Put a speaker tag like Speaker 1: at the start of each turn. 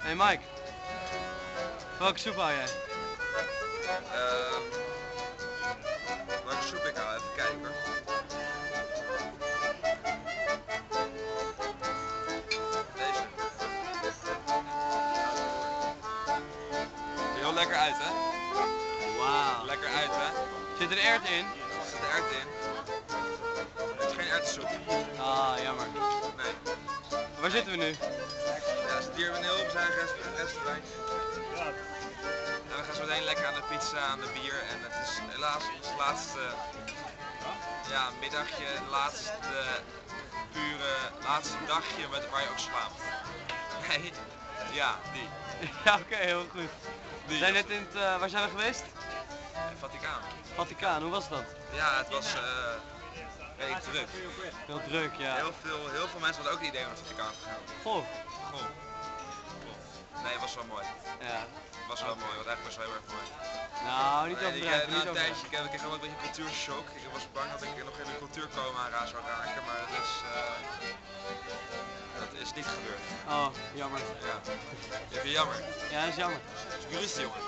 Speaker 1: Hey Mike, welke soep hou jij?
Speaker 2: Welke soep ik hou? Even kijken hoor. Deze. Ziet er heel lekker uit hè?
Speaker 1: Wauw.
Speaker 2: Lekker uit hè?
Speaker 1: Zit er erwt in?
Speaker 2: Er zit erwt in. Het is geen erwtensoep.
Speaker 1: Ah, jammer.
Speaker 2: Nee.
Speaker 1: Waar zitten we nu?
Speaker 2: Ja, we zitten hier in een heel bezuinigd restaurant. En we gaan zo meteen lekker aan de pizza, aan de bier. En het is helaas ons laatste middagje, laatste dagje waar je ook slaapt. Nee, ja, die.
Speaker 1: Ja, oké, heel goed. We
Speaker 2: Die.
Speaker 1: zijn net in het, waar zijn we geweest?
Speaker 2: Vaticaan.
Speaker 1: Vaticaan, hoe was dat?
Speaker 2: Ja, het was redelijk druk.
Speaker 1: Heel druk, ja.
Speaker 2: Heel veel mensen hadden ook het idee om naar het Vaticaan te gaan.
Speaker 1: Goh.
Speaker 2: Goh. Nee, het was wel mooi.
Speaker 1: Ja.
Speaker 2: Het was wel mooi, want eigenlijk was het wel heel erg mooi.
Speaker 1: Nou, niet
Speaker 2: Nee,
Speaker 1: overdrijven,
Speaker 2: na
Speaker 1: niet
Speaker 2: een
Speaker 1: overdrijven.
Speaker 2: tijdje kreeg ik ook een beetje cultuurshock. Ik was bang dat ik nog in een cultuurcoma aan zou raken, maar dat is niet gebeurd.
Speaker 1: Oh, jammer.
Speaker 2: Ja. Even jammer.
Speaker 1: Ja, dat is jammer.
Speaker 2: Jurist jongen.